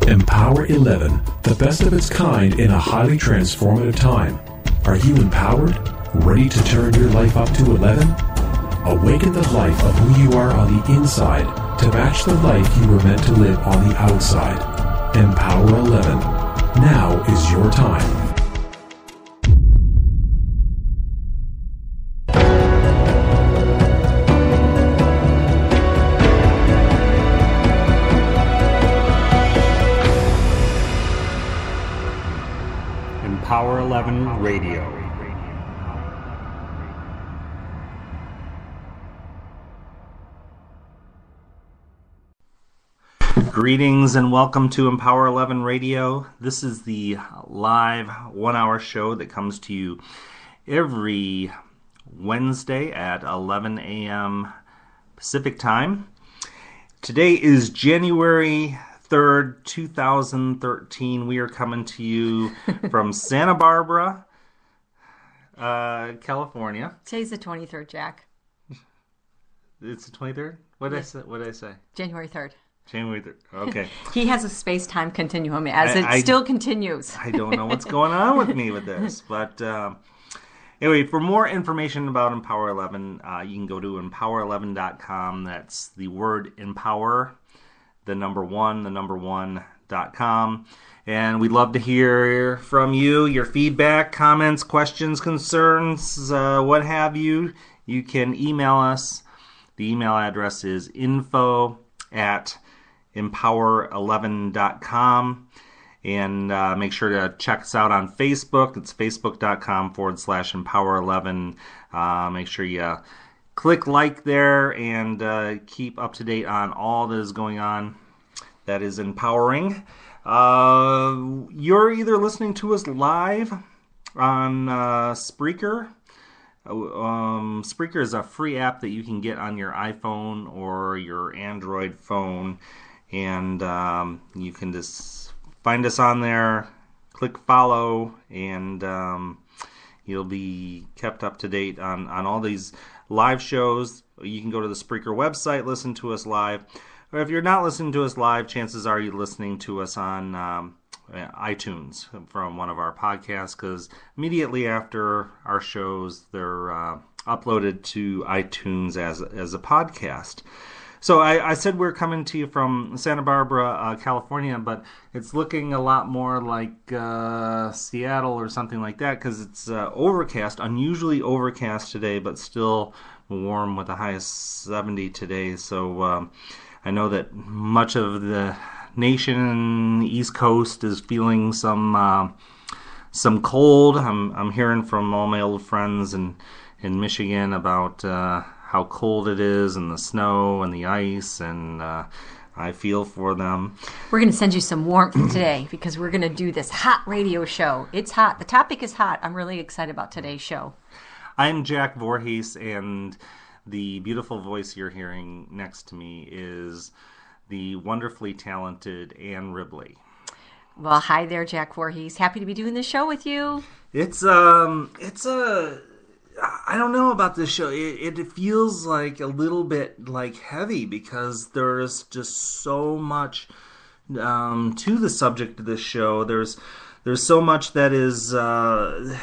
Empower 11, the best of its kind in a highly transformative time. Are you empowered? Ready to turn your life up to 11? Awaken the life of who you are on the inside to match the life you were meant to live on the outside. Empower 11. Now is your time. Empower 11 Radio. Greetings and welcome to Empower 11 Radio. This is the live 1-hour show that comes to you every Wednesday at 11 a.m. Pacific Time. Today is January 3rd, 2013. We are coming to you from Santa Barbara, California. Today's the 23rd, Jack. It's the 23rd? What did I say? January 3rd. January 3rd. Okay. He has a space-time continuum as it still continues. I don't know what's going on with me with this. But anyway, for more information about Empower 11, you can go to empower11.com. That's the word empower, the number 1.com. And we'd love to hear from you, your feedback, comments, questions, concerns, what have you. You can email us. The email address is info@empower11.com. And make sure to check us out on Facebook. It's facebook.com/empower11. Make sure you click like there and keep up to date on all that is going on that is empowering. You're either listening to us live on Spreaker. Spreaker is a free app that you can get on your iPhone or your Android phone. And you can just find us on there, click follow, and you'll be kept up to date on all these live shows. You can go to the Spreaker website, listen to us live. Or if you're not listening to us live, chances are you're listening to us on iTunes from one of our podcasts, because immediately after our shows, they're uploaded to iTunes as a podcast. So I said we're coming to you from Santa Barbara, California, but it's looking a lot more like Seattle or something like that, because it's overcast, unusually overcast today, but still warm with a high of 70 today. So I know that much of the nation, East Coast, is feeling some cold. I'm hearing from all my old friends in Michigan about how cold it is, and the snow and the ice, and I feel for them. We're going to send you some warmth today because we're going to do this hot radio show. It's hot. The topic is hot. I'm really excited about today's show. I'm Jack Voorhees, and the beautiful voice you're hearing next to me is the wonderfully talented Ann Ribley. Well, hi there, Jack Voorhees. Happy to be doing this show with you. It's I don't know about this show. It feels like a little bit like heavy because there's just so much to the subject of this show. There's so much that is that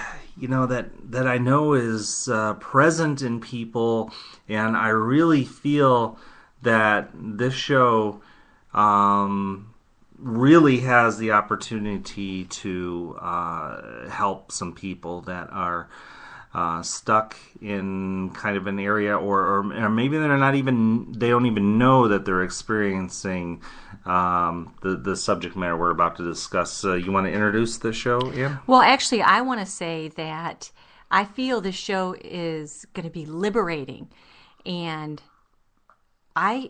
I know is present in people, and I really feel that this show really has the opportunity to help some people that are stuck in kind of an area, or maybe they don't even know that they're experiencing the subject matter we're about to discuss. You want to introduce the show, Ann? Well, actually, I want to say that I feel this show is going to be liberating, and I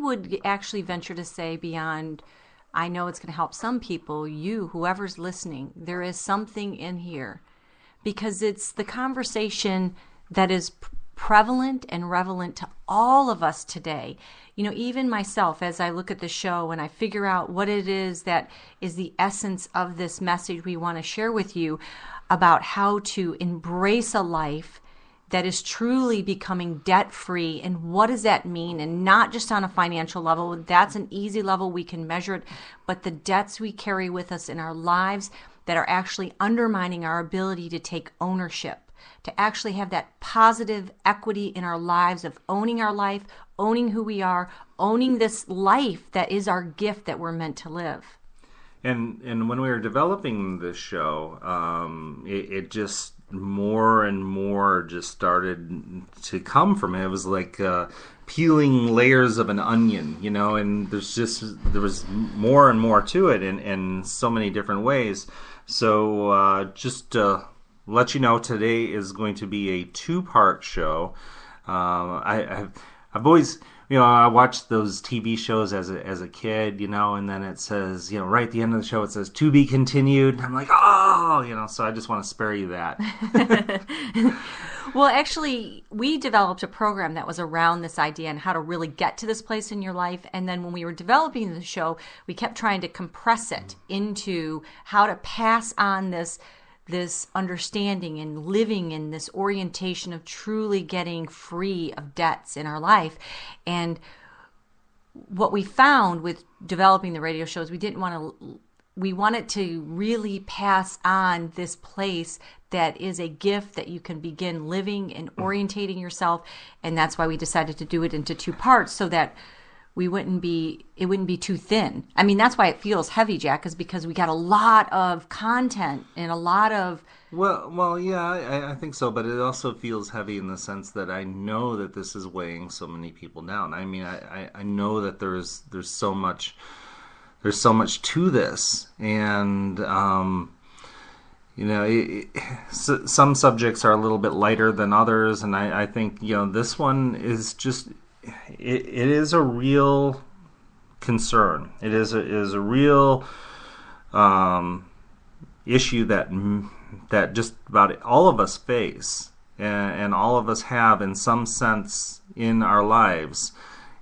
would actually venture to say beyond. I know it's going to help some people. You, whoever's listening, there is something in here. Because it's the conversation that is prevalent and relevant to all of us today. You know, even myself, as I look at the show and I figure out what it is that is the essence of this message we want to share with you about how to embrace a life that is truly becoming debt-free. And what does that mean? And not just on a financial level. That's an easy level. We can measure it. But the debts we carry with us in our lives that are actually undermining our ability to take ownership, to actually have that positive equity in our lives of owning our life, owning who we are, owning this life that is our gift that we're meant to live. And when we were developing this show, it just more and more just started to come from it. It was like peeling layers of an onion, and there was more and more to it in so many different ways. So just to let you know, today is going to be a 2-part show. I've always, I watched those TV shows as a kid, and then it says, right at the end of the show, it says "to be continued." I'm like, so I just want to spare you that. Well, actually, we developed a program that was around this idea and how to really get to this place in your life. And then when we were developing the show, we kept trying to compress it into how to pass on this understanding and living in this orientation of truly getting free of debts in our life. And what we found with developing the radio shows, we wanted to really pass on this place that is a gift that you can begin living and orientating yourself. And that's why we decided to do it into 2 parts, so that it wouldn't be too thin. I mean, that's why it feels heavy, Jack, is because we got a lot of content and a lot of... Well, yeah, I think so, but it also feels heavy in the sense that I know that this is weighing so many people down. I mean, I know that there's so much to this, and some subjects are a little bit lighter than others, and I think this one is just... It is a real concern. It is a real issue that just about all of us face, and all of us have in some sense in our lives.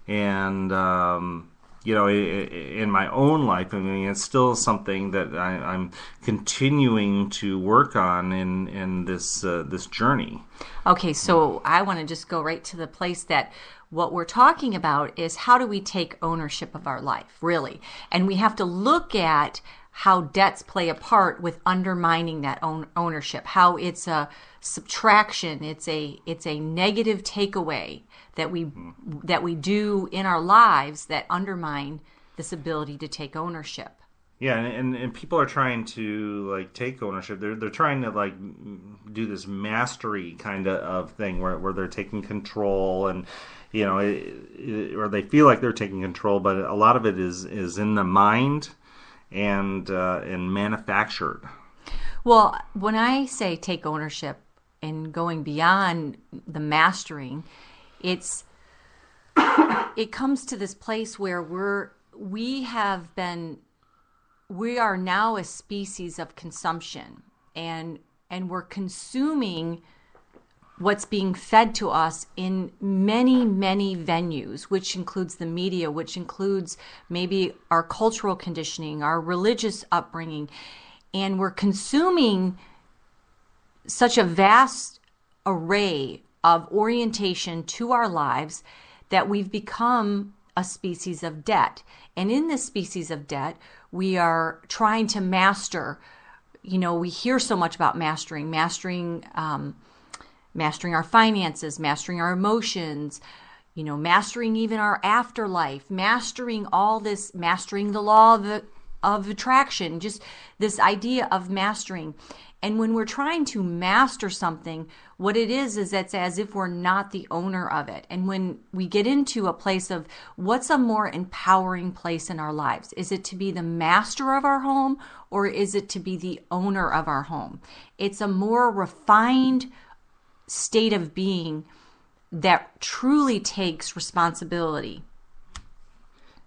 And in my own life, I mean, it's still something that I'm continuing to work on in this journey. Okay, so I want to just go right to the place that what we're talking about is how do we take ownership of our life, really? And we have to look at how debts play a part with undermining that ownership, how it's a subtraction, it's a negative takeaway that we do in our lives that undermine this ability to take ownership. Yeah, and people are trying to take ownership. They're trying to do this mastery kind of thing where they're taking control, and or they feel like they're taking control, but a lot of it is in the mind and manufactured. Well, when I say take ownership and going beyond the mastering, it comes to this place where we are now a species of consumption, and we're consuming what's being fed to us in many, many venues, which includes the media, which includes maybe our cultural conditioning, our religious upbringing. And we're consuming such a vast array of orientation to our lives that we've become a species of debt. And in this species of debt, we are trying to master. We hear so much about mastering our finances, mastering our emotions, mastering even our afterlife, mastering all this, mastering the law of attraction, just this idea of mastering. And when we're trying to master something, what it is it's as if we're not the owner of it. And when we get into a place of what's a more empowering place in our lives, is it to be the master of our home, or is it to be the owner of our home? It's a more refined state of being that truly takes responsibility.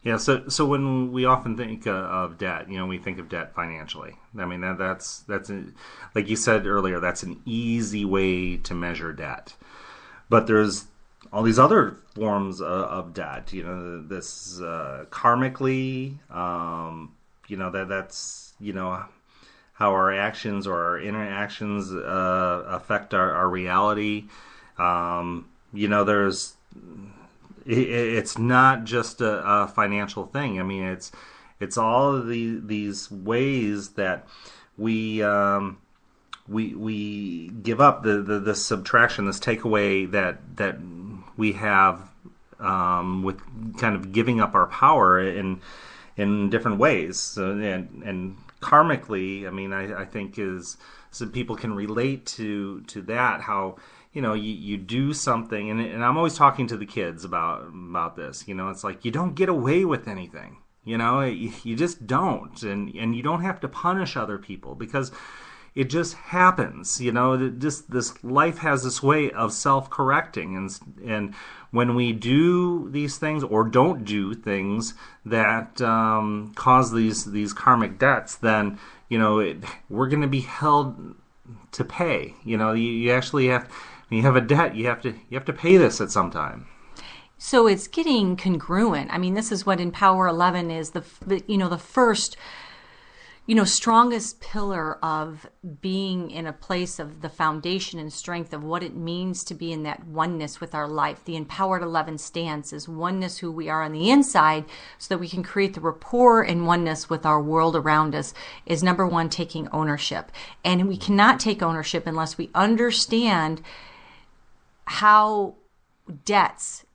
Yeah, so when we often think of debt, we think of debt financially. I mean, that's like you said earlier, that's an easy way to measure debt. But there's all these other forms of debt. This karmically, that's how our actions or our interactions affect our reality. There's it's not just a financial thing. I mean, it's all of these ways that we give up the subtraction, this takeaway that we have with kind of giving up our power in different ways. And karmically, I mean, I think so people can relate to that, how you do something, and I'm always talking to the kids about this. It's like, you don't get away with anything. You just don't, and you don't have to punish other people, because it just happens. This life has this way of self-correcting, and when we do these things or don't do things that cause these karmic debts, then we're going to be held to pay. You actually have. When you have a debt, you have to pay this at some time. So it's getting congruent. I mean, this is what in Power 11 is the first, strongest pillar of being in a place of the foundation and strength of what it means to be in that oneness with our life. The Empowered 11 stance is oneness, who we are on the inside, so that we can create the rapport and oneness with our world around us, is number one, taking ownership. And we cannot take ownership unless we understand how debts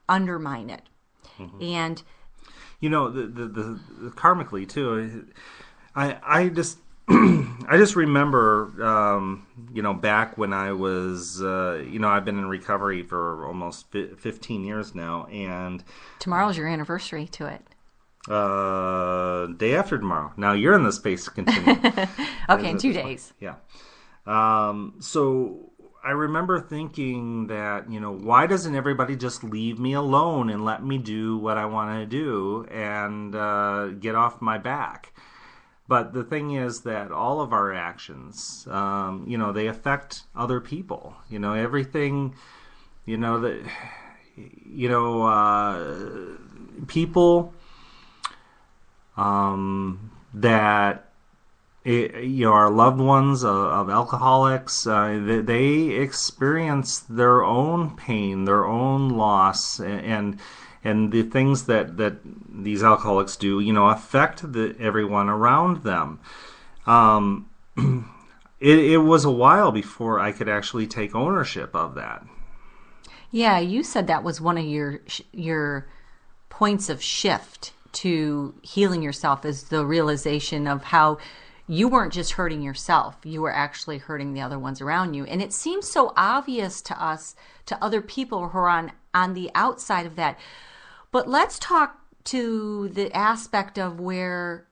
undermine it. Mm-hmm. And the karmically too, I just I just remember back when I was I've been in recovery for almost 15 years now, and tomorrow's your anniversary to it. Day after tomorrow. Now you're in the space continuum. Okay, in 2 days. Yeah. So I remember thinking that, why doesn't everybody just leave me alone and let me do what I want to do and get off my back? But the thing is that all of our actions, they affect other people. Everything, people that our loved ones of alcoholics, they experience their own pain, their own loss, and the things that these alcoholics do, affect everyone around them. It was a while before I could actually take ownership of that. Yeah, you said that was one of your points of shift to healing yourself, is the realization of how you weren't just hurting yourself, you were actually hurting the other ones around you. And it seems so obvious to us, to other people who are on the outside of that. But let's talk to the aspect of where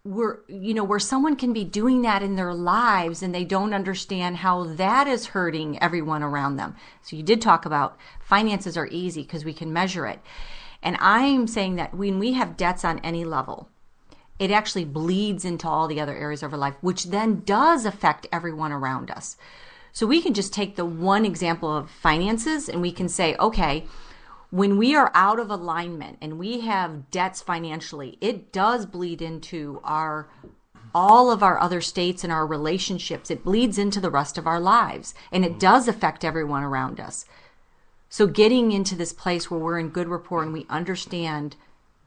where someone can be doing that in their lives and they don't understand how that is hurting everyone around them. So you did talk about finances are easy because we can measure it. And I'm saying that when we have debts on any level, it actually bleeds into all the other areas of our life, which then does affect everyone around us. So we can just take the one example of finances and we can say, okay, when we are out of alignment and we have debts financially, it does bleed into all of our other states and our relationships. It bleeds into the rest of our lives, and it does affect everyone around us. So getting into this place where we're in good rapport and we understand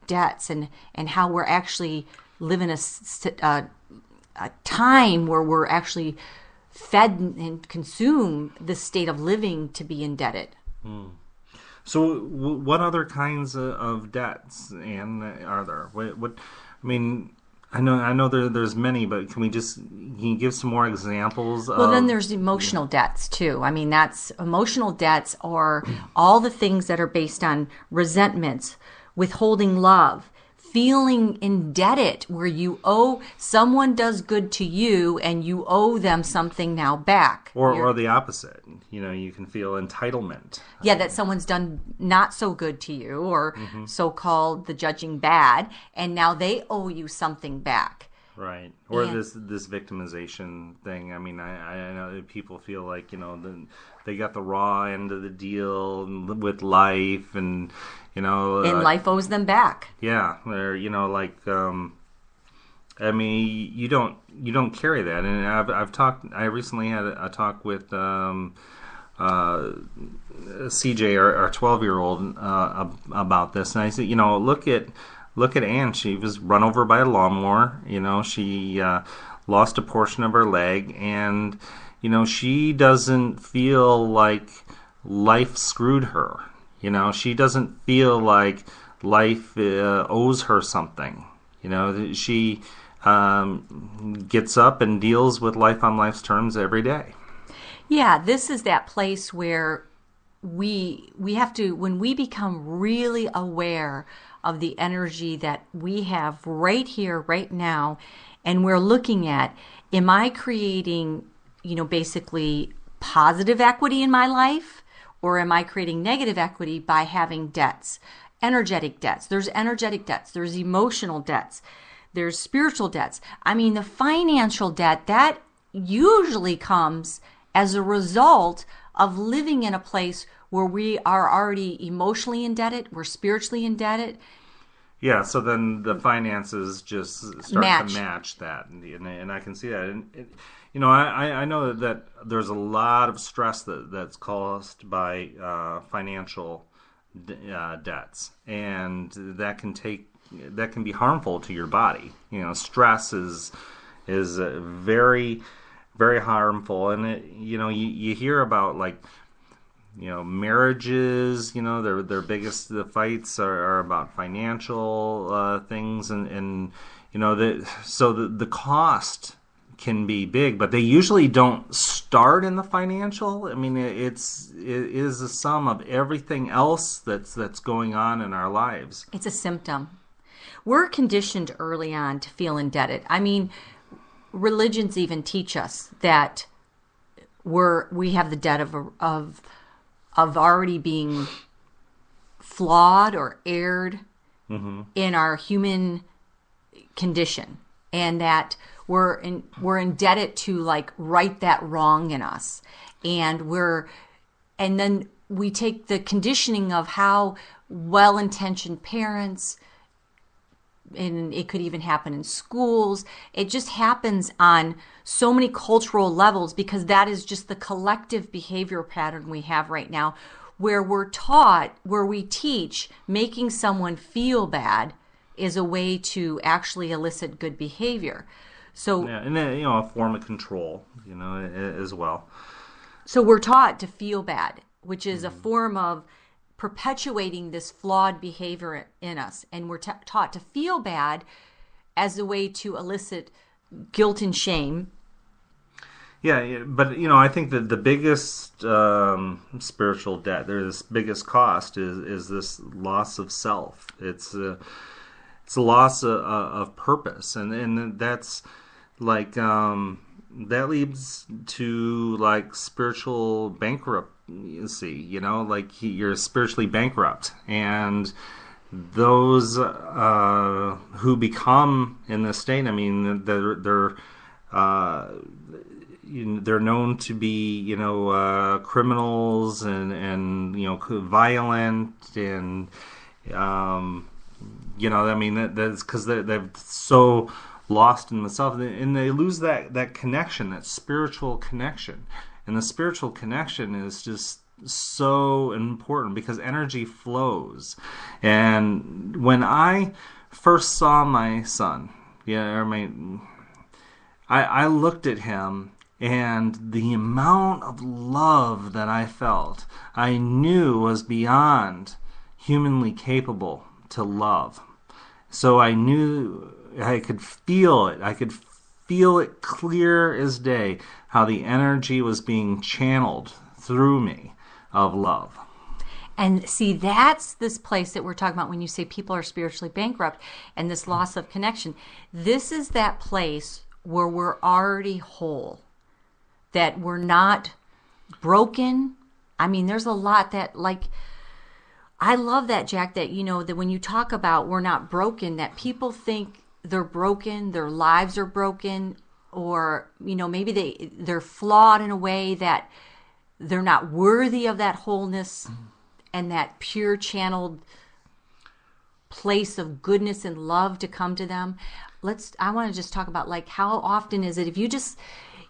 debts and how we're actually living a time where we're actually fed and consume the state of living to be indebted. So what other kinds of debts are there? What I mean, I know there's many, but can you give some more examples? Well, then there's emotional debts too. I mean, that's emotional debts are all the things that are based on resentments, withholding love, feeling indebted, where you owe someone does good to you and you owe them something now back. Or the opposite. You can feel entitlement. Yeah, that someone's done not so good to you, or so-called the judging bad, and now they owe you something back. Right. Or this victimization thing. I mean, I know that people feel like, they got the raw end of the deal with life, and and life owes them back. Yeah, they're I mean, you don't carry that. And I recently had a talk with CJ, our 12-year-old, about this, and I said, look at Anne. She was run over by a lawnmower. She lost a portion of her leg, and she doesn't feel like life screwed her. She doesn't feel like life owes her something. She gets up and deals with life on life's terms every day. Yeah, this is that place where we have to, when we become really aware of the energy that we have right here, right now, and we're looking at, am I creating, basically positive equity in my life, or am I creating negative equity by having debts, energetic debts? There's energetic debts, there's emotional debts, there's spiritual debts. I mean, the financial debt, that usually comes as a result of living in a place where we are already emotionally indebted, we're spiritually indebted. Yeah, so then the finances just start to match that, and I can see that. And I know that there's a lot of stress that's caused by financial debts, and that can be harmful to your body. Stress is very, very harmful, and you hear about marriages. Their biggest fights are about financial things, and the cost can be big, but they usually don't start in the financial. I mean, it is a sum of everything else that's going on in our lives. It's a symptom. We're conditioned early on to feel indebted. I mean, religions even teach us that we have the debt of already being flawed or erred in our human condition, and that we're indebted to right that wrong in us, and then we take the conditioning of how well-intentioned parents, and it could even happen in schools. It just happens on so many cultural levels, because that is just the collective behavior pattern we have right now, where we teach making someone feel bad is a way to actually elicit good behavior. So, yeah, and then, a form of control, as well. So we're taught to feel bad, which is a form of perpetuating this flawed behavior in us. And we're taught to feel bad as a way to elicit guilt and shame. Yeah, but I think that the biggest spiritual debt, this biggest cost, is this loss of self. It's a loss of purpose, and that's that leads to spiritual bankruptcy. You're spiritually bankrupt, and those who become in this state, I mean, they're known to be criminals and violent, and I mean that's because they're so lost in themselves, and they lose that connection, that spiritual connection. And the spiritual connection is just so important, because energy flows. And when I first saw my son, I looked at him, and the amount of love that I felt, I knew was beyond humanly capable to love. So I knew I could feel it. I could feel it clear as day, how the energy was being channeled through me of love. And see, that's this place that we're talking about when you say people are spiritually bankrupt and this loss of connection. This is that place where we're already whole, that we're not broken. I mean, there's a lot that, I love that, Jack, that, that when you talk about we're not broken, that people think they're broken, their lives are broken, or, maybe they're flawed in a way that they're not worthy of that wholeness and that pure channeled place of goodness and love to come to them. I want to just talk about how often is it, if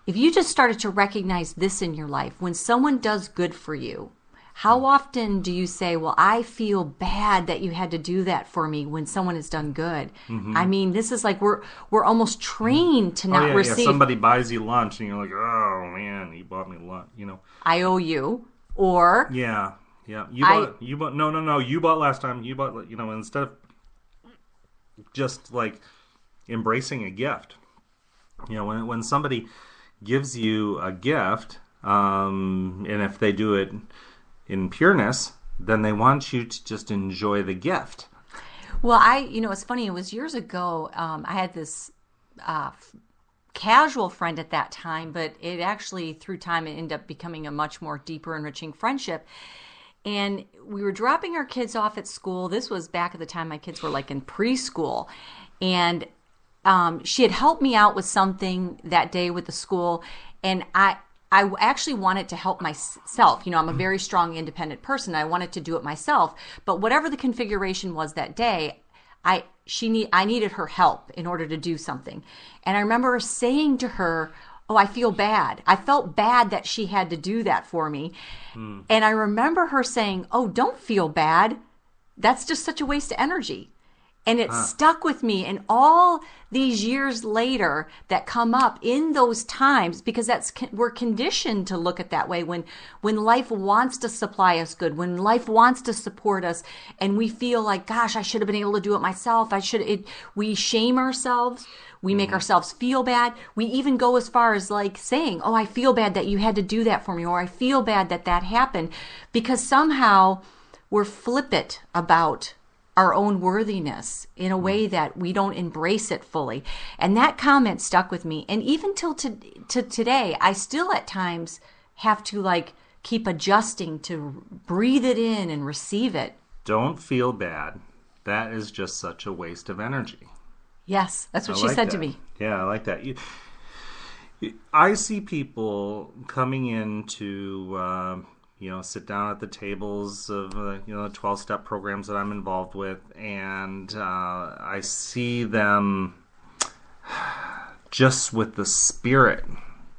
if you just started to recognize this in your life, when someone does good for you, how often do you say, well, I feel bad that you had to do that for me when someone has done good? I mean, this is like we're almost trained to not receive. Yeah, somebody buys you lunch and you're like, oh, man, he bought me lunch, I owe you. Or... Yeah. You bought, no, you bought last time. You bought, instead of just like embracing a gift. When somebody gives you a gift, and if they do it in pureness, then they want you to just enjoy the gift. Well, it's funny. It was years ago. I had this casual friend at that time, but it actually, through time, it ended up becoming a much more deeper, enriching friendship. And we were dropping our kids off at school. This was back at the time my kids were like in preschool. And she had helped me out with something that day with the school. And I actually wanted to help myself. I'm a very strong, independent person. I wanted to do it myself. But whatever the configuration was that day, I needed her help in order to do something. And I remember saying to her, oh, I feel bad. I felt bad that she had to do that for me. And I remember her saying, oh, don't feel bad. That's just such a waste of energy. And it stuck with me. And all these years later that come up in those times, because we're conditioned to look at that way when life wants to supply us good, when life wants to support us, and we feel like, gosh, I should have been able to do it myself. We shame ourselves. We make ourselves feel bad. We even go as far as like saying, oh, I feel bad that you had to do that for me, or I feel bad that happened, because somehow we're flippant about our own worthiness in a way that we don't embrace it fully. And that comment stuck with me. And even till to today, I still at times have to like keep adjusting to breathe it in and receive it. Don't feel bad. That is just such a waste of energy. Yes, that's what she said to me. Yeah, I like that. I see people coming in to sit down at the tables of the 12-step programs that I'm involved with, and I see them just with the spirit,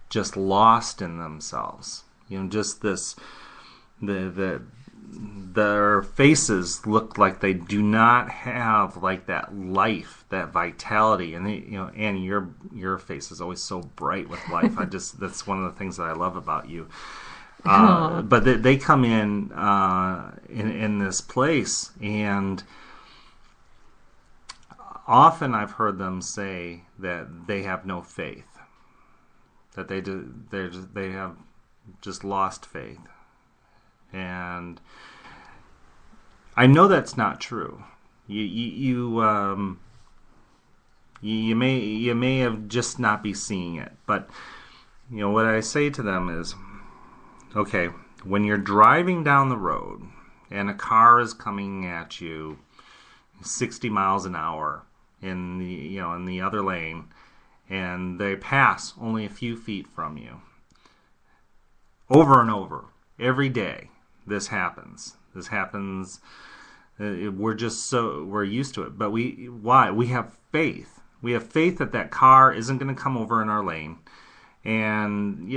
just lost in themselves. Just this, their faces look like they do not have like that life, that vitality, and Annie, your face is always so bright with life. That's one of the things that I love about you. But they come in this place, and often I've heard them say that they have no faith, that they have just lost faith, and I know that's not true. You may have just not be seeing it, but what I say to them is, okay, when you're driving down the road and a car is coming at you 60 miles an hour in the other lane, and they pass only a few feet from you, over and over, every day, this happens. We're used to it. But why? We have faith. We have faith that car isn't going to come over in our lane. And,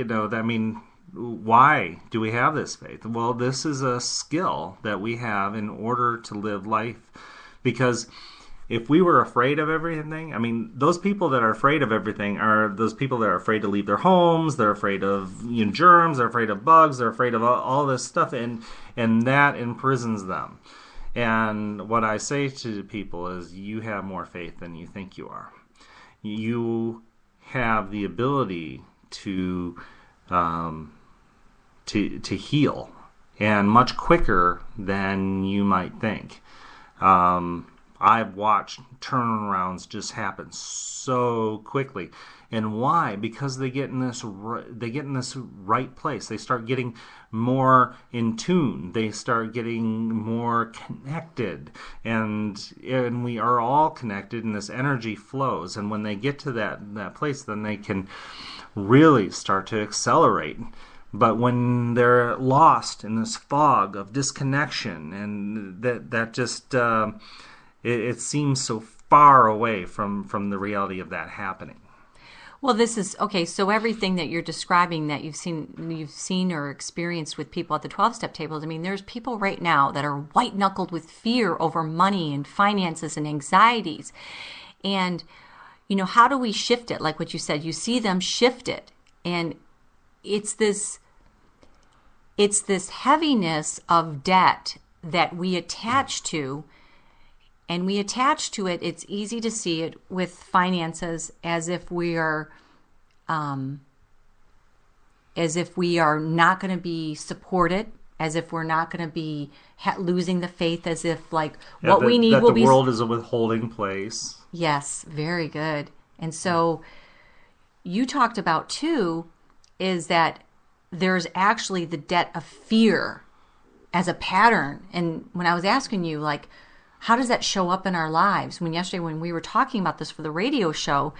why do we have this faith? Well, this is a skill that we have in order to live life. Because if we were afraid of everything, those people that are afraid of everything are those people that are afraid to leave their homes. They're afraid of germs. They're afraid of bugs. They're afraid of all this stuff, and that imprisons them. And what I say to people is, you have more faith than you think you are. You have the ability to heal, and much quicker than you might think. I've watched turnarounds just happen so quickly. And why? Because they get in this right place. They start getting more in tune. They start getting more connected, and we are all connected, and this energy flows. And when they get to that place, then they can really start to accelerate. But when they're lost in this fog of disconnection, and that just it seems so far away from the reality of that happening. Well, this is okay. So everything that you're describing that you've seen or experienced with people at the 12-step tables. I mean, there's people right now that are white-knuckled with fear over money and finances and anxieties. And, how do we shift it? Like what you said, you see them shift it. And it's this heaviness of debt that we attach to. And we attach to it, it's easy to see it with finances as if we are not going to be supported, as if we're not going to be losing the faith, as if we need will be. The world is a withholding place. Yes, very good. And so you talked about too, is that there's actually the debt of fear as a pattern. And when I was asking you, how does that show up in our lives? Yesterday when we were talking about this for the radio show,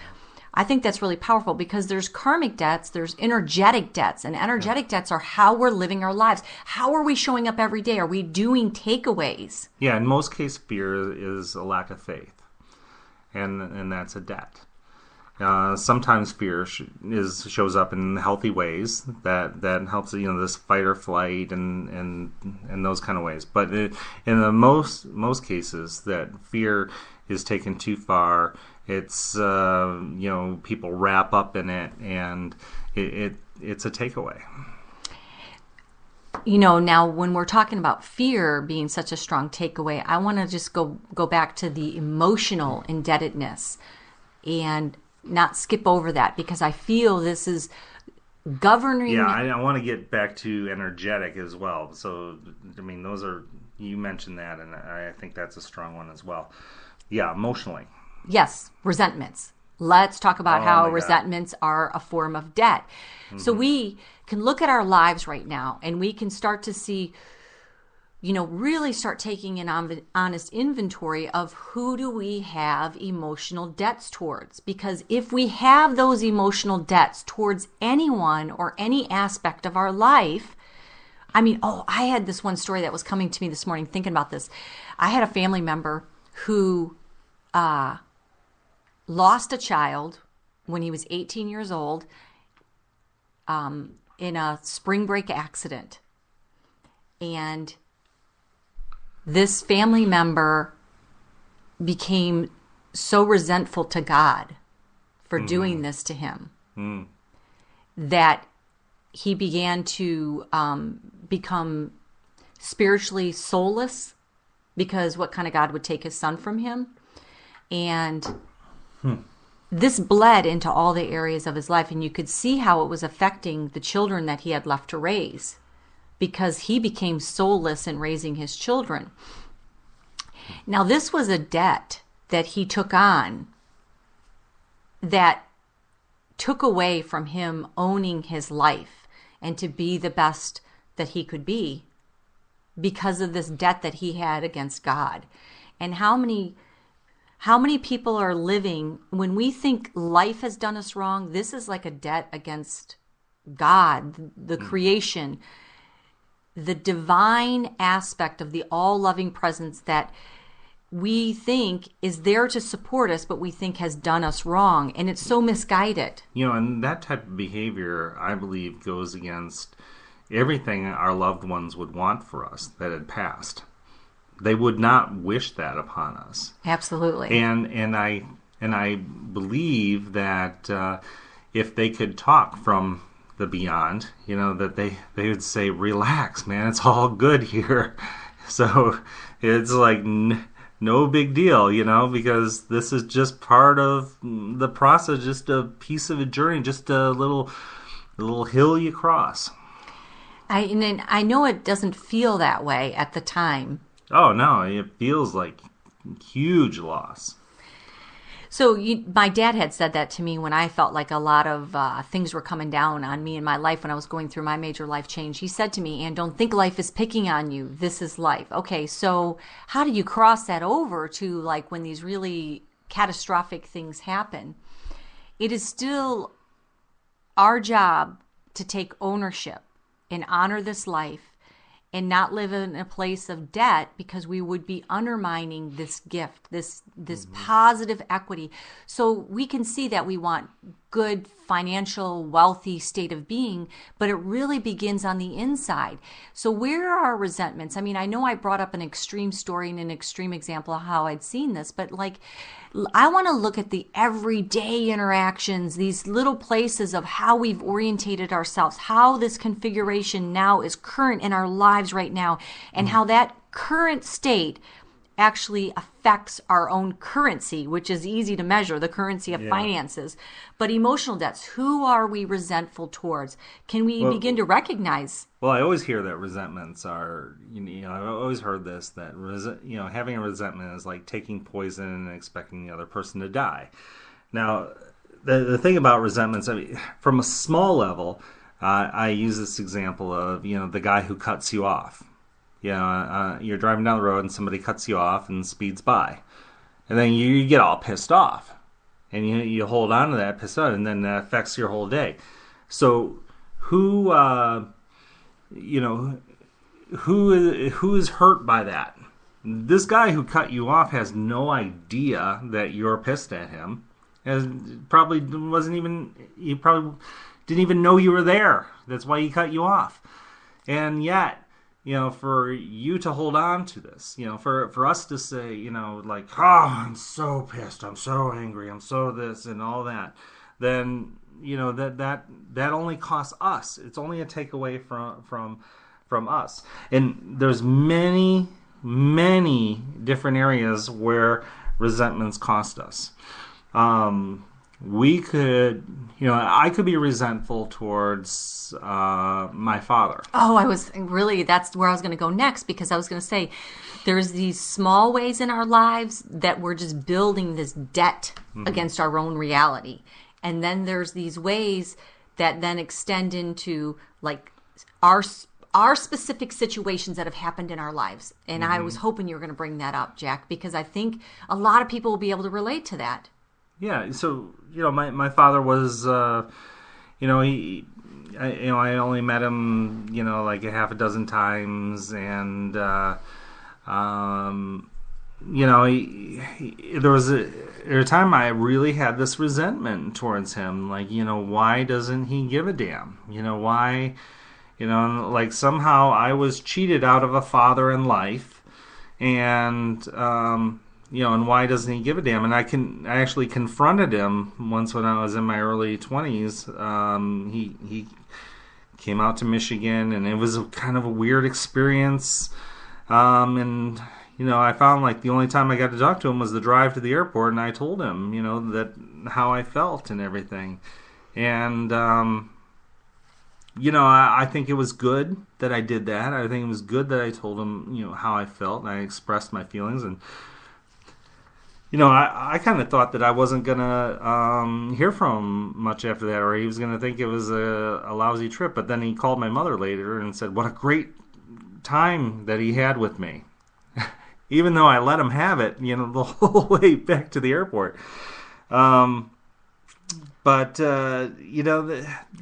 I think that's really powerful because there's karmic debts, there's energetic debts, and energetic debts are how we're living our lives. How are we showing up every day? Are we doing takeaways? Yeah, in most cases, fear is a lack of faith, and that's a debt. Sometimes fear shows up in healthy ways that helps, this fight or flight and those kind of ways. But in the most cases, that fear is taken too far. It's people wrap up in it, and it's a takeaway. Now when we're talking about fear being such a strong takeaway, I want to just go back to the emotional indebtedness and not skip over that, because I feel this is governing. Yeah, I want to get back to energetic as well. So, you mentioned that, and I think that's a strong one as well. Yeah, emotionally. Yes, resentments. Let's talk about how resentments are a form of debt. Mm-hmm. So we can look at our lives right now, and we can start to see, really start taking an honest inventory of who do we have emotional debts towards. Because if we have those emotional debts towards anyone or any aspect of our life, I had this one story that was coming to me this morning thinking about this. I had a family member who lost a child when he was 18 years old in a spring break accident. And this family member became so resentful to God for doing this to him that he began to become spiritually soulless, because what kind of God would take his son from him? And this bled into all the areas of his life, and you could see how it was affecting the children that he had left to raise, because he became soulless in raising his children. Now, this was a debt that he took on that took away from him owning his life and to be the best that he could be, because of this debt that he had against God. And how many people are living, when we think life has done us wrong, this is like a debt against God, the creation, the divine aspect of the all-loving presence that we think is there to support us, but we think has done us wrong. And it's so misguided. And that type of behavior, I believe, goes against everything our loved ones would want for us that had passed. They would not wish that upon us. Absolutely. And I believe that if they could talk from the beyond, that they would say, relax, man, it's all good here. So it's like no big deal, because this is just part of the process, just a piece of a journey, just a little hill you cross. I know it doesn't feel that way at the time. Oh, no, it feels like huge loss. So my dad had said that to me when I felt like a lot of things were coming down on me in my life when I was going through my major life change. He said to me, "Ann, don't think life is picking on you. This is life." Okay, so how do you cross that over to when these really catastrophic things happen? It is still our job to take ownership and honor this life and not live in a place of debt, because we would be undermining this gift, this positive equity. So we can see that we want good financial, wealthy state of being, but it really begins on the inside. So where are our resentments? I mean, I know I brought up an extreme story and an extreme example of how I'd seen this, but like, I want to look at the everyday interactions, these little places of how we've orientated ourselves, how this configuration now is current in our lives right now, and how that current state actually affects our own currency, which is easy to measure, the currency of finances. But emotional debts, who are we resentful towards? Can we begin to recognize? Well, I always hear that resentments are, I've always heard this, that, having a resentment is like taking poison and expecting the other person to die. Now, the thing about resentments, I mean, from a small level, I use this example of, the guy who cuts you off. You're driving down the road and somebody cuts you off and speeds by. And then you get all pissed off. And you hold on to that pissed off, and then that affects your whole day. So who is hurt by that? This guy who cut you off has no idea that you're pissed at him. He probably didn't even know you were there. That's why he cut you off. And yet, for you to hold on to this, for us to say, like, oh, I'm so pissed, I'm so angry, I'm so this and all that, then, that only costs us. It's only a takeaway from us. And there's many, many different areas where resentments cost us. We could, I could be resentful towards my father. Oh, that's where I was going to go next, because I was going to say there's these small ways in our lives that we're just building this debt against our own reality. And then there's these ways that then extend into like our specific situations that have happened in our lives. And I was hoping you were going to bring that up, Jack, because I think a lot of people will be able to relate to that. Yeah, so my father was, I only met him, like a half a dozen times, and there was a time I really had this resentment towards him, like, why doesn't he give a damn? Why, like somehow I was cheated out of a father in life, and and why doesn't he give a damn? And I actually confronted him once when I was in my early 20s. He came out to Michigan, and it was kind of a weird experience. And I found like the only time I got to talk to him was the drive to the airport, and I told him, that how I felt and everything. And I think it was good that I did that. I think it was good that I told him, how I felt, and I expressed my feelings. And I kind of thought that I wasn't going to hear from him much after that, or he was going to think it was a lousy trip. But then he called my mother later and said what a great time that he had with me, even though I let him have it, the whole way back to the airport. But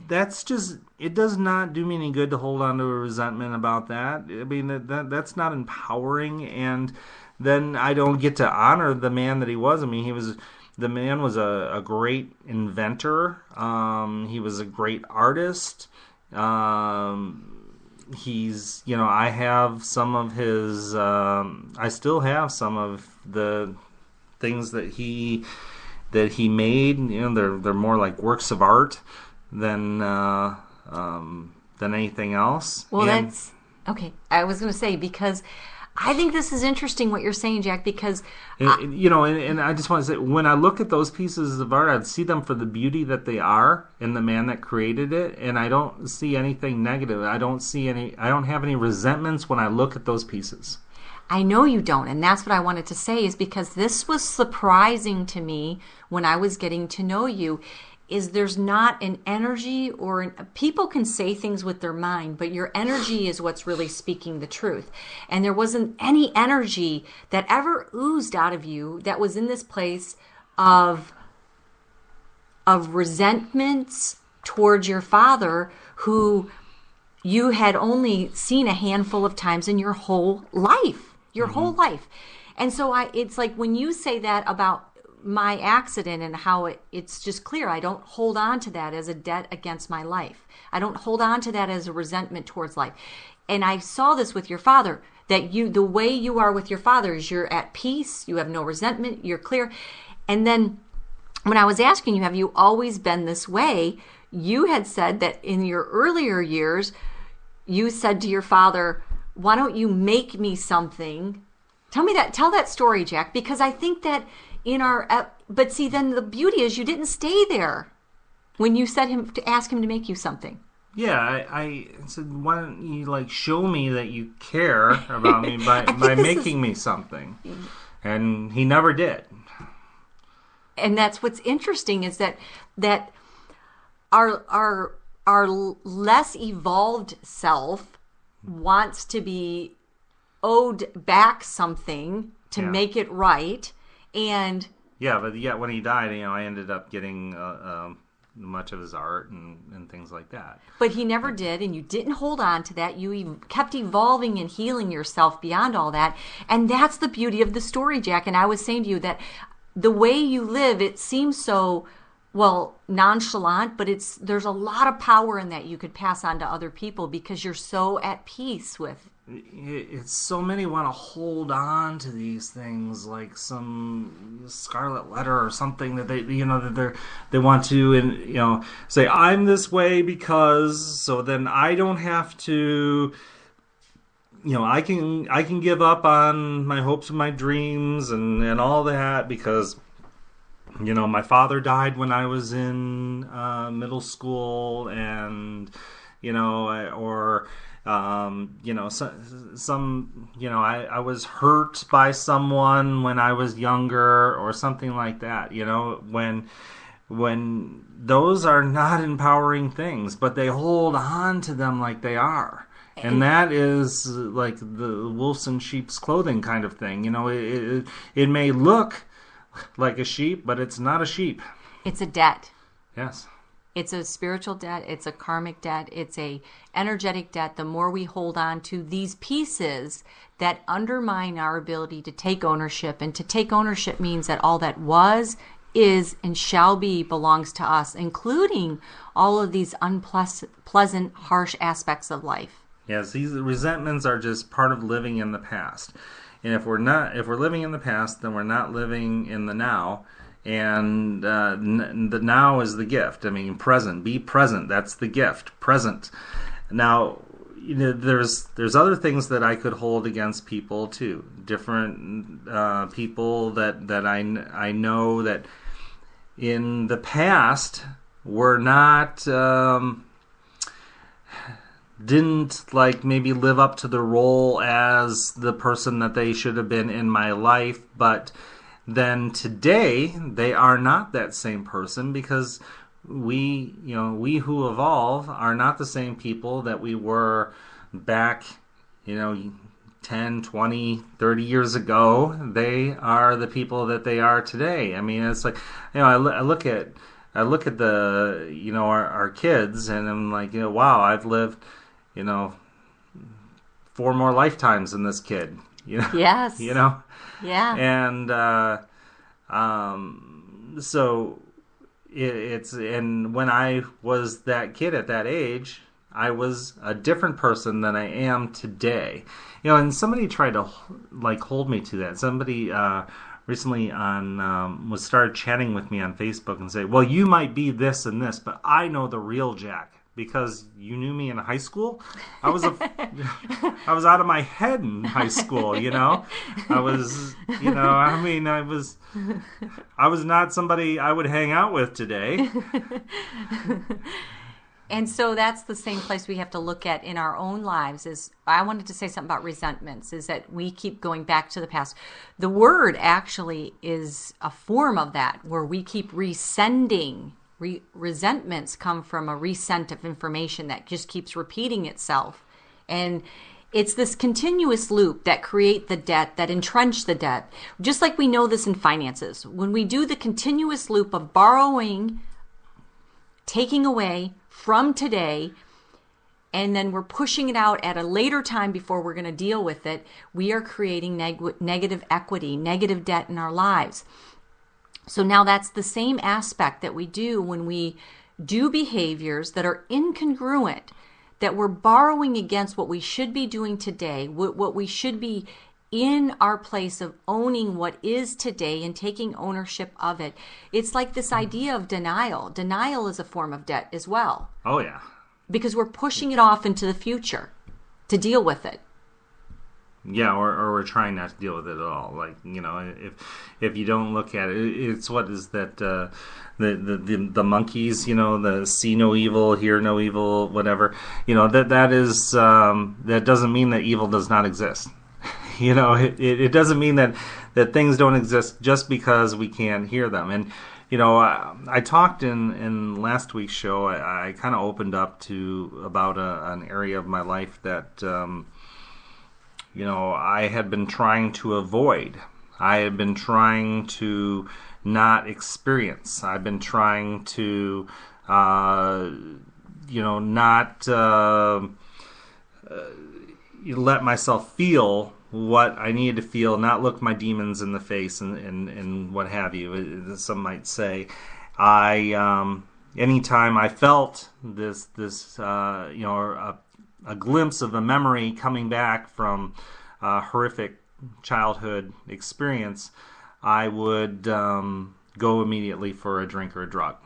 that's just, it does not do me any good to hold on to a resentment about that. I mean, that's not empowering, and then I don't get to honor the man that he was. I mean, the man was a great inventor. He was a great artist. He's, I have some of his, I still have some of the things that he made. They're more like works of art than anything else. Well, that's okay. I was going to say, because I think this is interesting what you're saying, Jack, because and I just want to say, when I look at those pieces of art, I'd see them for the beauty that they are in the man that created it, and I don't see anything negative. I don't have any resentments when I look at those pieces. I know you don't, and that's what I wanted to say, is because this was surprising to me when I was getting to know you, is there's not an energy people can say things with their mind, but your energy is what's really speaking the truth. And there wasn't any energy that ever oozed out of you that was in this place of resentments towards your father, who you had only seen a handful of times in your whole life. Whole life. And so it's like when you say that about my accident and how it's just clear. I don't hold on to that as a debt against my life. I don't hold on to that as a resentment towards life. And I saw this with your father, that the way you are with your father is you're at peace, you have no resentment, you're clear. And then when I was asking you, have you always been this way? You had said that in your earlier years, you said to your father, why don't you make me something? Tell that story, Jack, because I think that but see, then the beauty is you didn't stay there when you said to ask him to make you something. Yeah, I said, why don't you show me that you care about me by making me something? And he never did. And that's what's interesting is that our less evolved self wants to be owed back something to make it right. And but yet when he died, I ended up getting much of his art and things like that. But he never did, and you didn't hold on to that. You kept evolving and healing yourself beyond all that. And that's the beauty of the story, Jack. And I was saying to you that the way you live, it seems so, nonchalant, but there's a lot of power in that you could pass on to other people because you're so at peace with. It's so many want to hold on to these things like some scarlet letter or something that they want to, and say I'm this way because, so then I don't have to, I can give up on my hopes and my dreams and all that because my father died when I was in middle school, and I was hurt by someone when I was younger or something like that, when those are not empowering things, but they hold on to them like they are. And that is like the wolves in sheep's clothing kind of thing. It may look like a sheep, but it's not a sheep. It's a debt. Yes. It's a spiritual debt. It's a karmic debt. It's a energetic debt. The more we hold on to these pieces that undermine our ability to take ownership, and to take ownership means that all that was, is, and shall be belongs to us, including all of these unpleasant, harsh aspects of life. Yes, these resentments are just part of living in the past. And if we're living in the past, then we're not living in the now. And the now is the gift. I mean, present. Be present. That's the gift. Present. Now, there's other things that I could hold against people too. Different people that I know that in the past were not didn't maybe live up to the role as the person that they should have been in my life, but then today they are not that same person because we who evolve are not the same people that we were back 10, 20, 30 years ago. They are the people that they are today. I mean, it's like, I look at the our kids, and I'm like, wow, I've lived 4 more lifetimes than this kid. Yes. Yeah. And so it's, and when I was that kid at that age, I was a different person than I am today. And somebody tried to hold me to that. Somebody recently started chatting with me on Facebook and say, well, you might be this and this, but I know the real Jack. Because you knew me in high school, I was out of my head in high school. I was, I was not somebody I would hang out with today. And so that's the same place we have to look at in our own lives. Is I wanted to say something about resentments, is that we keep going back to the past. The word actually is a form of that, where we keep resending. Resentments come from a resent of information that just keeps repeating itself. And it's this continuous loop that create the debt, that entrench the debt. Just like we know this in finances. When we do the continuous loop of borrowing, taking away from today, and then we're pushing it out at a later time before we're going to deal with it, we are creating negative equity, negative debt in our lives. So now that's the same aspect that we do when we do behaviors that are incongruent, that we're borrowing against what we should be doing today, what we should be in our place of owning what is today and taking ownership of it. It's like this idea of denial. Denial is a form of debt as well. Oh, yeah. Because we're pushing it off into the future to deal with it. Yeah, or we're trying not to deal with it at all. Like, if you don't look at it, it's what is that, the monkeys, the see no evil, hear no evil, whatever. That is, that doesn't mean that evil does not exist. It doesn't mean that things don't exist just because we can't hear them. And, I talked in last week's show, I kind of opened up about an area of my life that, I had been trying to avoid. I had been trying to not experience. I've been trying to, not let myself feel what I needed to feel, not look my demons in the face and what have you. Some might say, anytime I felt this a glimpse of a memory coming back from a horrific childhood experience, I would go immediately for a drink or a drug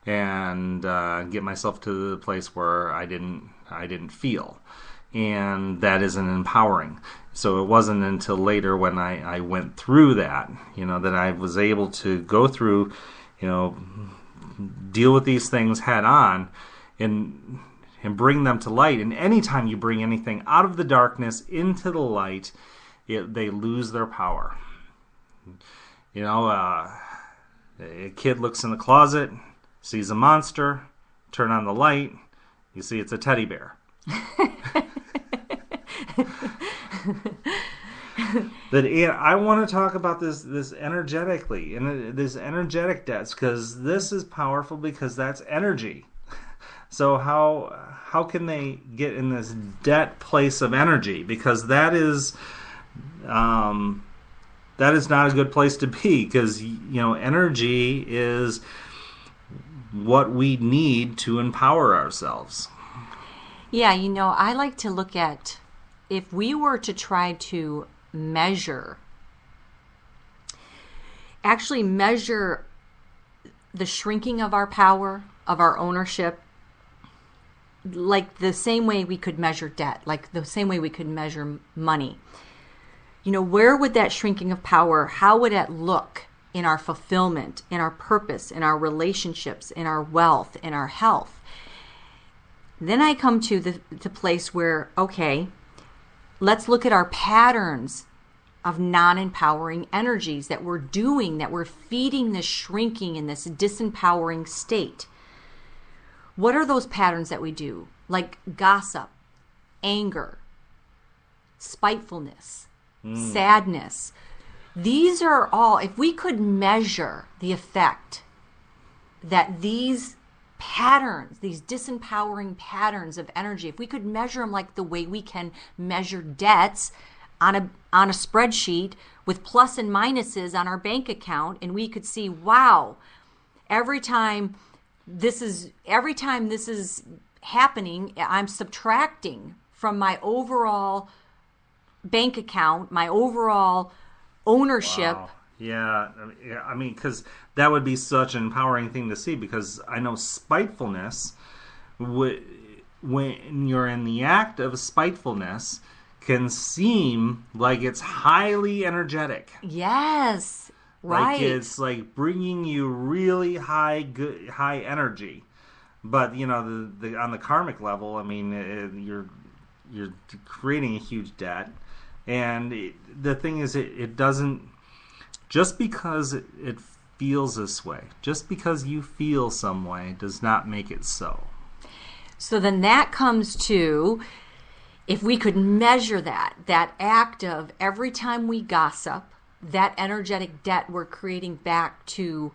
and get myself to the place where I didn't feel. And that isn't empowering. So it wasn't until later when I went through that, that I was able to go through, deal with these things head on and bring them to light. And anytime you bring anything out of the darkness into the light, they lose their power. A kid looks in the closet, sees a monster, turn on the light, you see it's a teddy bear. I want to talk about this energetically, and this energetic debts, because this is powerful, because that's energy. So how can they get in this debt place of energy? Because that is not a good place to be, because energy is what we need to empower ourselves. Yeah, I like to look at, if we were to try to measure the shrinking of our power, of our ownership, like the same way we could measure debt, like the same way we could measure money. Where would that shrinking of power, how would it look in our fulfillment, in our purpose, in our relationships, in our wealth, in our health? Then I come to the place where, okay, let's look at our patterns of non-empowering energies that we're doing, that we're feeding this shrinking and this disempowering state. What are those patterns that we do? Like gossip, anger, spitefulness, sadness. These are all, if we could measure the effect that these patterns, these disempowering patterns of energy, if we could measure them like the way we can measure debts on a spreadsheet with plus and minuses on our bank account, and we could see, wow, every time this is happening, I'm subtracting from my overall bank account, my overall ownership. Wow. Yeah, I mean, because that would be such an empowering thing to see, because I know spitefulness, when you're in the act of spitefulness, can seem like it's highly energetic. Yes, right. Like it's like bringing you really high energy. But, on the karmic level, I mean, you're creating a huge debt. And the thing is, it doesn't, just because it feels this way, just because you feel some way, does not make it so. So then that comes to, if we could measure that act of every time we gossip, that energetic debt we're creating back to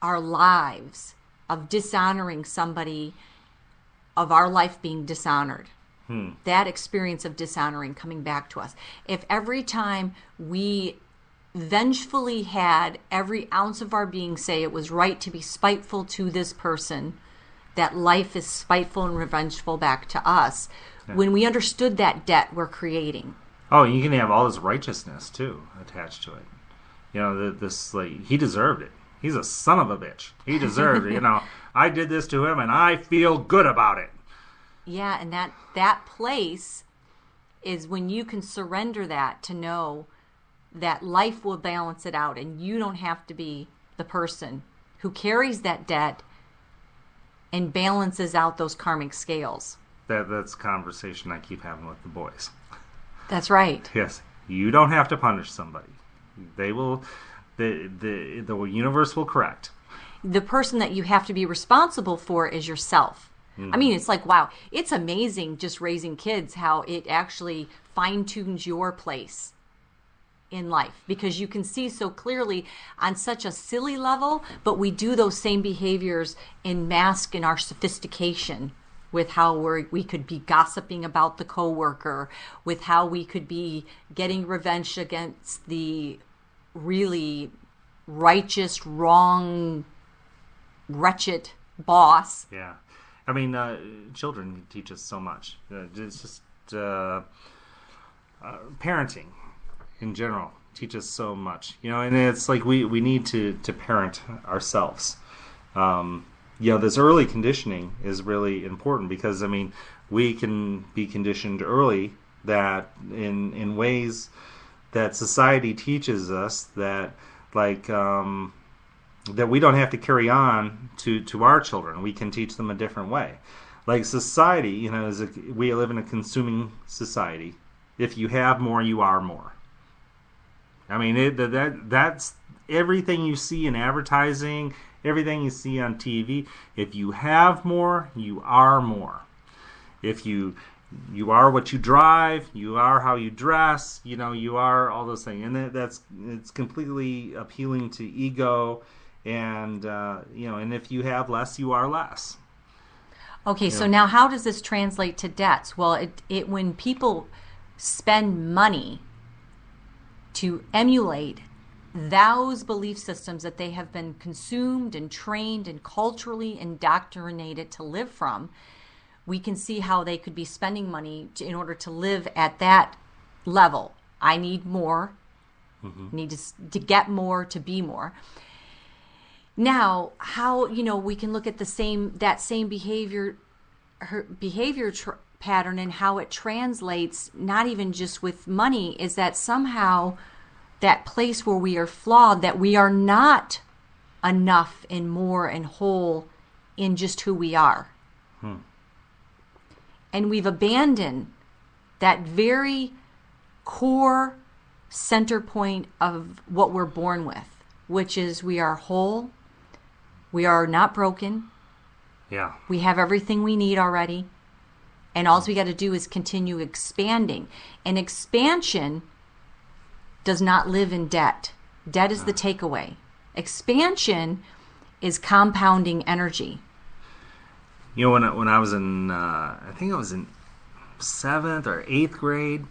our lives of dishonoring somebody, of our life being dishonored. That experience of dishonoring coming back to us. If every time we vengefully had every ounce of our being say it was right to be spiteful to this person, that life is spiteful and revengeful back to us, when we understood that debt we're creating. Oh, and you can have all this righteousness too attached to it. You know, this like he deserved it. He's a son of a bitch. He deserved it. You know, I did this to him, and I feel good about it. Yeah, and that place is when you can surrender that to know that life will balance it out, and you don't have to be the person who carries that debt and balances out those karmic scales. That's a conversation I keep having with the boys. That's right. Yes, you don't have to punish somebody. They will. The universe will correct. The person that you have to be responsible for is yourself. Mm-hmm. I mean, it's like, wow, it's amazing just raising kids how it actually fine-tunes your place in life, because you can see so clearly on such a silly level, but we do those same behaviors in mask in our sophistication, with how we could be gossiping about the coworker, with how we could be getting revenge against the really righteous, wrong, wretched boss. Yeah. I mean, children teach us so much. It's just parenting in general teaches so much. You know, and it's like we need to parent ourselves. You know, this early conditioning is really important because, I mean, we can be conditioned early that in ways that society teaches us that, like, that we don't have to carry on to our children. We can teach them a different way. Like society, you know, we live in a consuming society. If you have more, you are more. I mean, that's everything you see in advertising, everything you see on TV. If you have more, you are more. If you are what you drive, you are how you dress, you know, you are all those things. And it's completely appealing to ego. And, you know, and if you have less, you are less. Okay, so now how does this translate to debts? Well, it when people spend money to emulate those belief systems that they have been consumed and trained and culturally indoctrinated to live from, we can see how they could be spending money in order to live at that level. I need more, need to get more, to be more. Now, how, you know, we can look at that same behavior pattern and how it translates, not even just with money, is that somehow that place where we are flawed, that we are not enough and more and whole in just who we are. And we've abandoned that very core center point of what we're born with, which is we are whole. We are not broken. Yeah. We have everything we need already. And all we got to do is continue expanding. And expansion does not live in debt. Debt is the takeaway. Expansion is compounding energy. You know, when I was in, I think I was in 7th or 8th grade,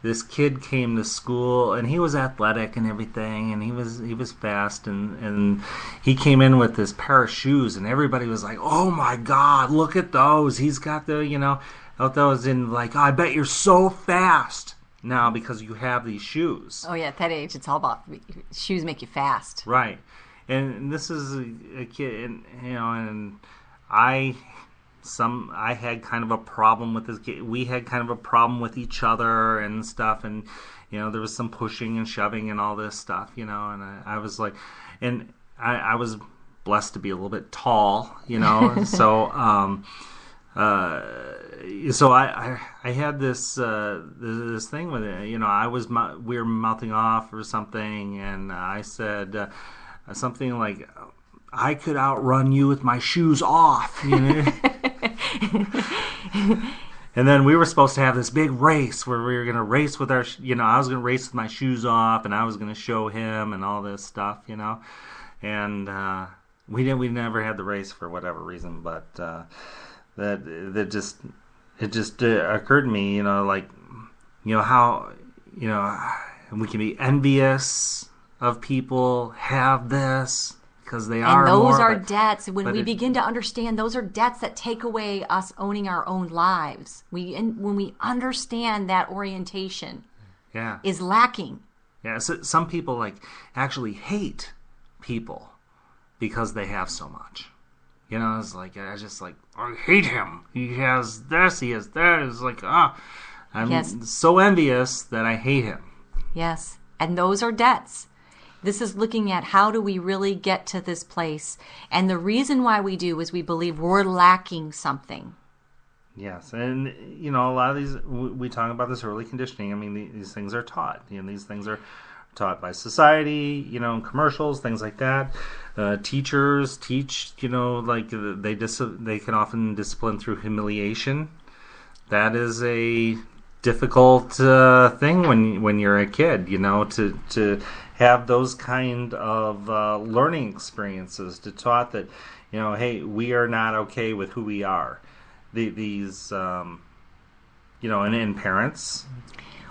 this kid came to school, and he was athletic and everything, and he was fast, and he came in with this pair of shoes, and everybody was like, "Oh my God, look at those! He's got the, you know, out those in like, oh, I bet you're so fast now because you have these shoes." Oh yeah, at that age, it's all about shoes make you fast, right? And this is a kid, and you know, and I had kind of a problem with this kid. We had kind of a problem with each other and stuff, and you know, there was some pushing and shoving and all this stuff, you know, and I was like, and I was blessed to be a little bit tall, you know, so so I had this this thing with it, you know. We were mouthing off or something, and I said something like, "I could outrun you with my shoes off," you know. And then we were supposed to have this big race where we were going to race with our, you know, I was going to race with my shoes off, and I was going to show him and all this stuff, you know. And we never had the race for whatever reason, but it just occurred to me, you know, like, you know, how, you know, we can be envious of people have this because they And are those more, are but- debts. When but we it- begin to understand, those are debts that take away us owning our own lives. When we understand that orientation Yeah. is lacking. Yeah, so some people like actually hate people because they have so much. You know, it's like I just like I hate him. He has this, he has that. It's like I'm Yes. so envious that I hate him. Yes. And those are debts. This is looking at how do we really get to this place. And the reason why we do is we believe we're lacking something. Yes, and you know a lot of these we talk about this early conditioning. I mean, these things are taught. You know, these things are taught by society. You know, in commercials, things like that. Teachers teach. You know, like they can often discipline through humiliation. That is a difficult thing when you're a kid. You know, to have those kind of learning experiences. To taught that, you know, hey, we are not okay with who we are. These, you know, and parents.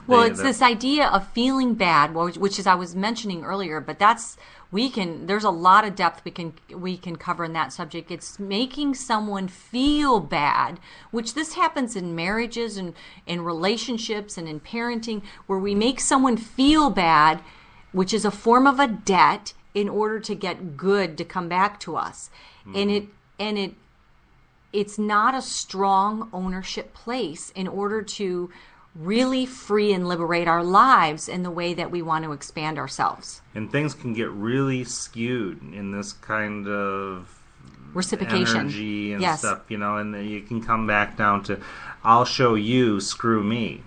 Well, it's this idea of feeling bad, which is I was mentioning earlier, but there's a lot of depth we can cover in that subject. It's making someone feel bad, which this happens in marriages and in relationships and in parenting, where we make someone feel bad, which is a form of a debt in order to get good to come back to us. And it's not a strong ownership place in order to really free and liberate our lives in the way that we want to expand ourselves. And things can get really skewed in this kind of Reciprocation. energy and Yes. stuff, you know, and then you can come back down to, I'll show you, screw me.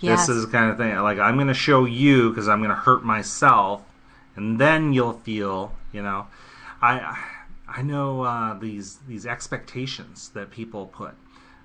Yes. This is the kind of thing, like, I'm going to show you because I'm going to hurt myself, and then you'll feel, you know. I know these expectations that people put.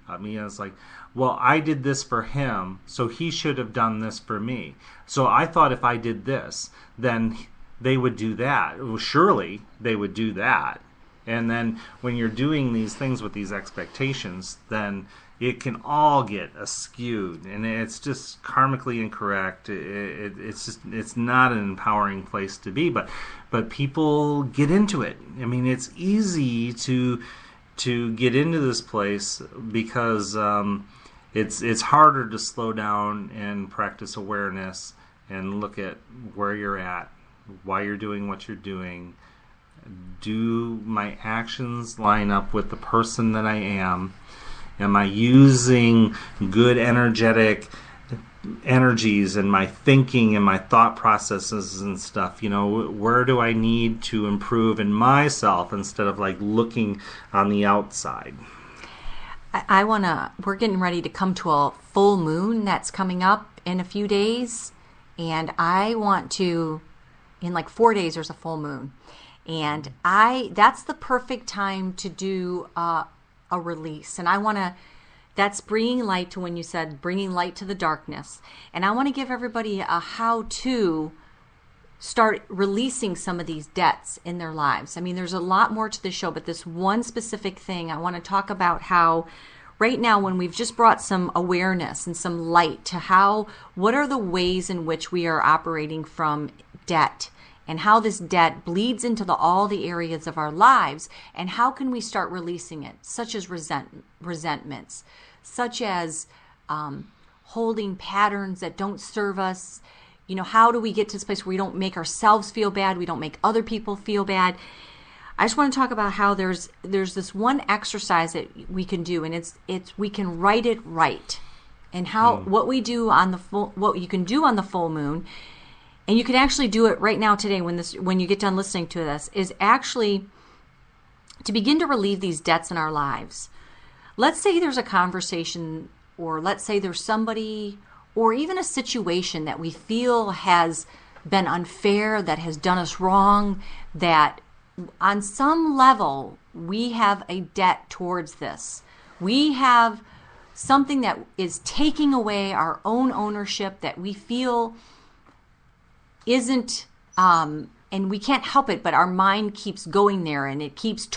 I mean, it's like, well, I did this for him, so he should have done this for me. So I thought if I did this, then they would do that. Well, surely they would do that. And then when you're doing these things with these expectations, then it can all get askewed, and it's just karmically incorrect. It's not an empowering place to be, but people get into it. I mean, it's easy to get into this place because it's harder to slow down and practice awareness and look at where you're at, why you're doing what you're doing. Do my actions line up with the person that I am? Am I using good energetic energies in my thinking and my thought processes and stuff? You know, where do I need to improve in myself instead of like looking on the outside? We're getting ready to come to a full moon that's coming up in a few days. And I want to, in like 4 days, there's a full moon. And that's the perfect time to do a release. And that's bringing light to when you said bringing light to the darkness. And I want to give everybody a how to start releasing some of these debts in their lives. I mean, there's a lot more to the show, but this one specific thing, I want to talk about how right now when we've just brought some awareness and some light to what are the ways in which we are operating from debt, and how this debt bleeds into all the areas of our lives, and how can we start releasing it, such as resentments, such as holding patterns that don't serve us. You know, how do we get to this place where we don't make ourselves feel bad, we don't make other people feel bad? I just want to talk about how there's this one exercise that we can do, and it's we can write it right, and what we do on what you can do on the full moon. And you can actually do it right now today when you get done listening to this, is actually to begin to relieve these debts in our lives. Let's say there's a conversation, or let's say there's somebody, or even a situation that we feel has been unfair, that has done us wrong, that on some level we have a debt towards this. We have something that is taking away our own ownership that we feel isn't, and we can't help it, but our mind keeps going there, and it keeps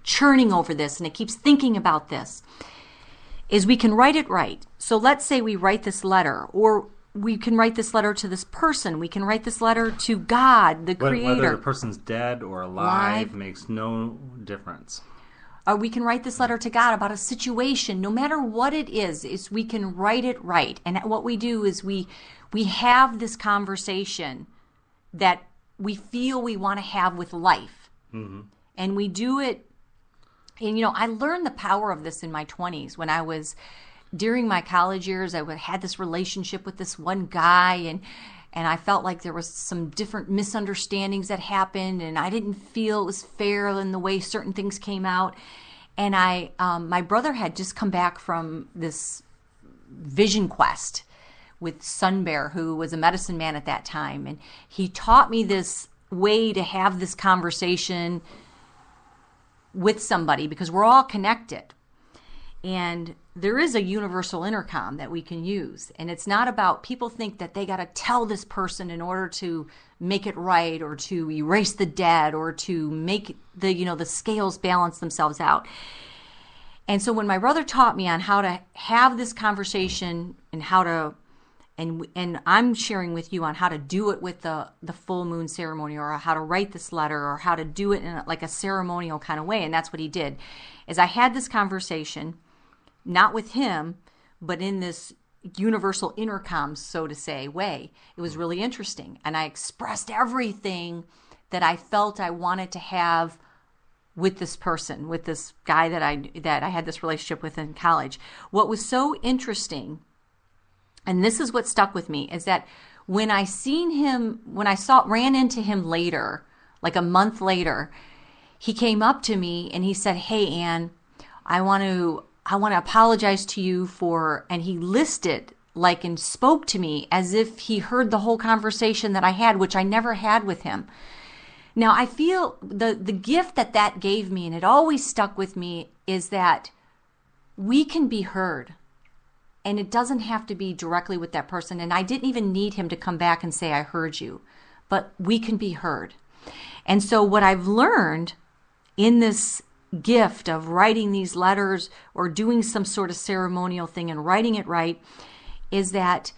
churning over this, and it keeps thinking about this, is we can write it right. So let's say we write this letter, or we can write this letter to this person. We can write this letter to God, the Creator. Whether the person's dead or alive makes no difference. We can write this letter to God about a situation. No matter what it is we can write it right. And what we do is we have this conversation that we feel we want to have with life. Mm-hmm. And we do it. And, I learned the power of this in my 20s when I was, during my college years, I had this relationship with this one guy, and I felt like there was some different misunderstandings that happened, and I didn't feel it was fair in the way certain things came out. And my brother had just come back from this vision quest with Sun Bear, who was a medicine man at that time, and he taught me this way to have this conversation with somebody, because we're all connected. And there is a universal intercom that we can use. And it's not about, people think that they got to tell this person in order to make it right, or to erase the dead, or to make the scales balance themselves out. And so when my brother taught me on how to have this conversation and how to, and I'm sharing with you on how to do it with the full moon ceremony, or how to write this letter, or how to do it in a ceremonial kind of way. And that's what he did. Is I had this conversation, not with him, but in this universal intercom, so to say, way. It was really interesting. And I expressed everything that I felt I wanted to have with this person, with this guy that I had this relationship with in college. What was so interesting, and this is what stuck with me, is that when I ran into him later, like a month later, he came up to me and he said, "Hey, Ann, I want to apologize to you for," and he listed and spoke to me as if he heard the whole conversation that I had, which I never had with him. Now, I feel the gift that gave me, and it always stuck with me, is that we can be heard. And it doesn't have to be directly with that person. And I didn't even need him to come back and say, "I heard you." But we can be heard. And so what I've learned in this gift of writing these letters, or doing some sort of ceremonial thing and writing it right, is that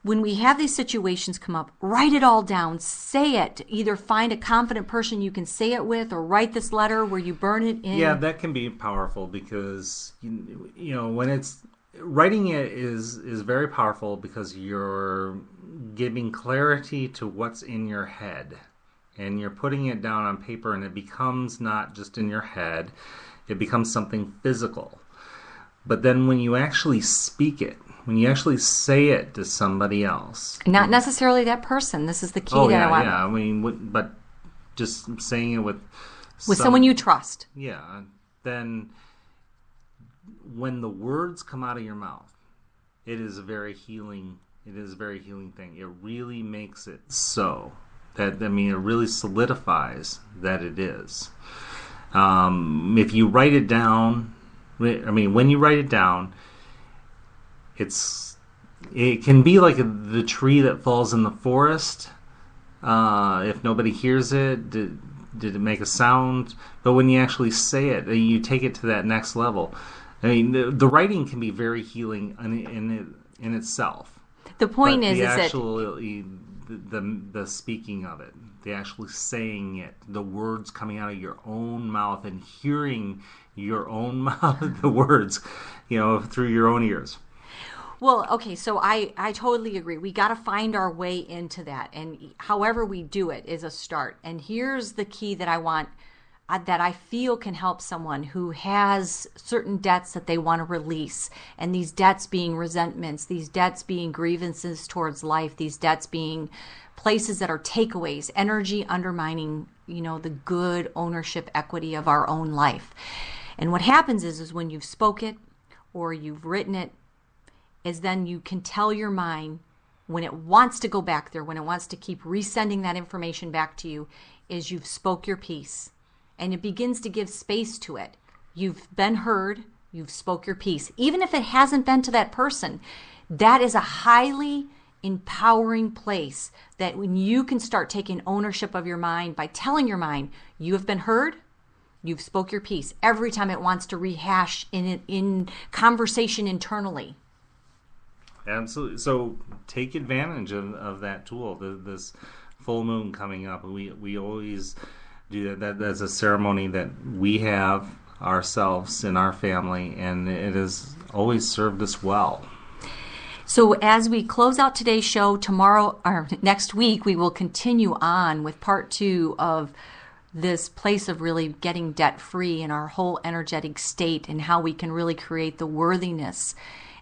when we have these situations come up, write it all down, say it. Either find a confident person you can say it with, or write this letter where you burn it in. Yeah, that can be powerful, because when it's writing it is very powerful, because you're giving clarity to what's in your head, and you're putting it down on paper, and it becomes not just in your head, it becomes something physical. But then when you actually speak it, when you actually say it to somebody else, not necessarily that person, this is the key that I want. I mean, but just saying it with someone you trust. Yeah, then when the words come out of your mouth, it is a very healing thing. It really makes it so that, it really solidifies that it is. If you write it down, when you write it down, it can be like the tree that falls in the forest. If nobody hears it, did it make a sound? But when you actually say it, you take it to that next level. The writing can be very healing in itself. The point but is the speaking of it, the actually saying it, the words coming out of your own mouth, and hearing your own mouth, the words, through your own ears. Well, okay, so I totally agree. We got to find our way into that, and however we do it is a start. And here's the key that I want, that I feel can help someone who has certain debts that they want to release, and these debts being resentments, these debts being grievances towards life, these debts being places that are takeaways, energy undermining, the good ownership equity of our own life. And what happens is when you've spoke it or you've written it, is then you can tell your mind when it wants to go back there, when it wants to keep resending that information back to you, is you've spoke your piece. And it begins to give space to it. You've been heard, you've spoke your piece. Even if it hasn't been to that person, that is a highly empowering place that when you can start taking ownership of your mind by telling your mind, you have been heard, you've spoke your piece. Every time it wants to rehash in conversation internally. Absolutely. So take advantage of that tool. This full moon coming up. We always do that. That's a ceremony that we have ourselves in our family, and it has always served us well. So as we close out today's show, tomorrow or next week, we will continue on with part 2 of this place of really getting debt-free in our whole energetic state, and how we can really create the worthiness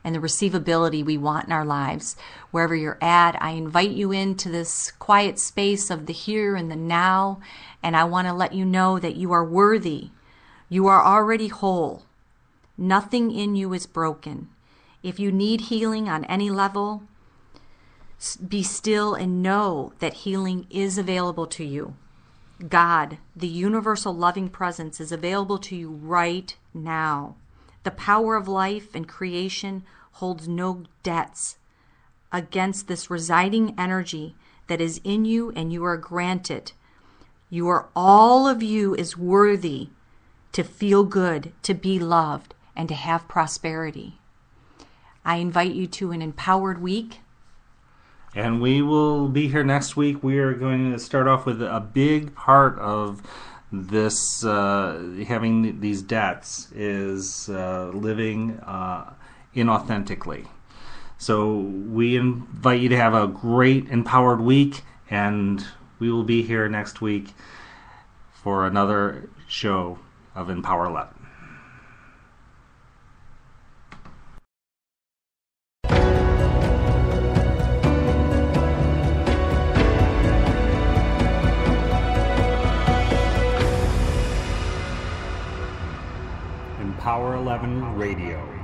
and the receivability we want in our lives. Wherever you're at, I invite you into this quiet space of the here and the now, and I want to let you know that you are worthy. You are already whole. Nothing in you is broken. If you need healing on any level, be still and know that healing is available to you. God, the universal loving presence, is available to you right now. The power of life and creation holds no debts against this residing energy that is in you, and you are granted. All of you is worthy to feel good, to be loved, and to have prosperity. I invite you to an empowered week. And we will be here next week. We are going to start off with a big part of this, having these debts, is living inauthentically. So we invite you to have a great empowered week, and we will be here next week for another show of Empower 11. Empower 11 Radio.